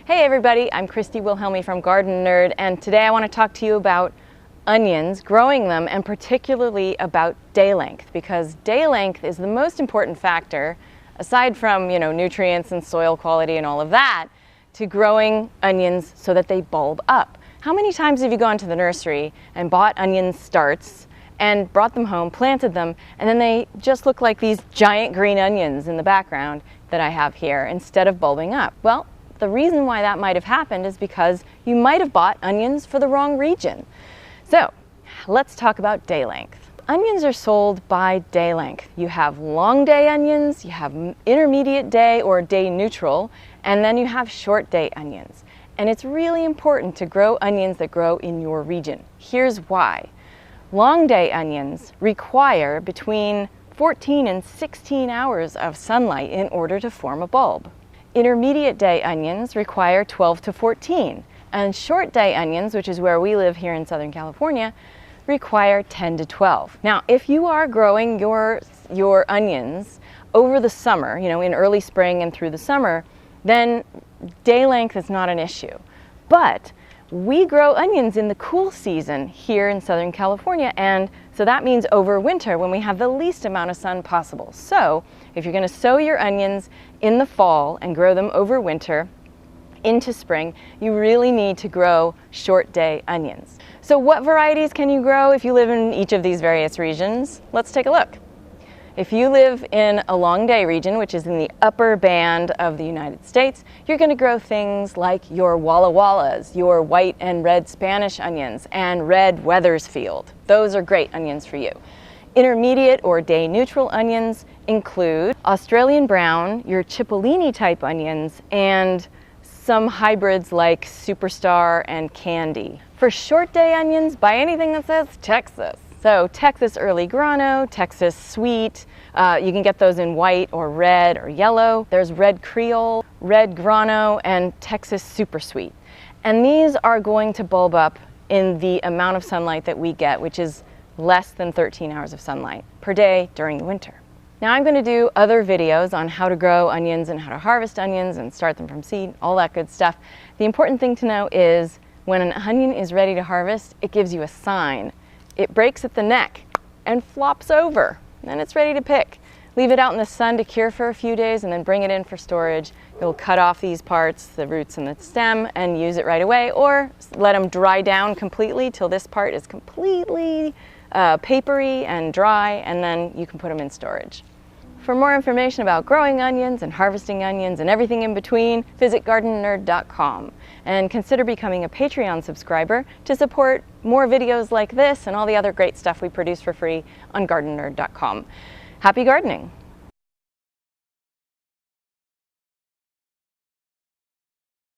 Hey everybody, I'm Christy Wilhelmi from Gardenerd, and today I want to talk to you about onions, growing them, and particularly about day length, because day length is the most important factor, aside from, nutrients and soil quality and all of that, to growing onions so that they bulb up. How many times have you gone to the nursery and bought onion starts and brought them home, planted them, and then they just look like these giant green onions in the background that I have here instead of bulbing up? Well, the reason why that might have happened is because you might have bought onions for the wrong region. So let's talk about day length. Onions are sold by day length. You have long day onions, you have intermediate day or day neutral, and then you have short day onions. And it's really important to grow onions that grow in your region. Here's why. Long day onions require between 14 and 16 hours of sunlight in order to form a bulb. Intermediate day onions require 12 to 14, and short day onions, which is where we live here in Southern California, require 10 to 12. Now, if you are growing your onions over the summer, in early spring and through the summer, then day length is not an issue. But we grow onions in the cool season here in Southern California, and so that means over winter when we have the least amount of sun possible. So if you're going to sow your onions in the fall and grow them over winter into spring, you really need to grow short day onions. So what varieties can you grow if you live in each of these various regions? Let's take a look. If you live in a long day region, which is in the upper band of the United States, you're going to grow things like your Walla Wallas, your white and red Spanish onions, and red Wethersfield. Those are great onions for you. Intermediate or day neutral onions include Australian brown, your Cipollini type onions, and some hybrids like Superstar and Candy. For short day onions, buy anything that says Texas. So Texas Early Grano, Texas Sweet, you can get those in white or red or yellow. There's red Creole, red Grano, and Texas Super Sweet. And these are going to bulb up in the amount of sunlight that we get, which is less than 13 hours of sunlight per day during the winter. Now I'm going to do other videos on how to grow onions and how to harvest onions and start them from seed, all that good stuff. The important thing to know is when an onion is ready to harvest, it gives you a sign. It breaks at the neck and flops over, and it's ready to pick. Leave it out in the sun to cure for a few days and then bring it in for storage. You'll cut off these parts, the roots and the stem, and use it right away, or let them dry down completely till this part is completely papery and dry, and then you can put them in storage. For more information about growing onions and harvesting onions and everything in between, visit gardenerd.com and consider becoming a Patreon subscriber to support more videos like this and all the other great stuff we produce for free on gardenerd.com. Happy gardening!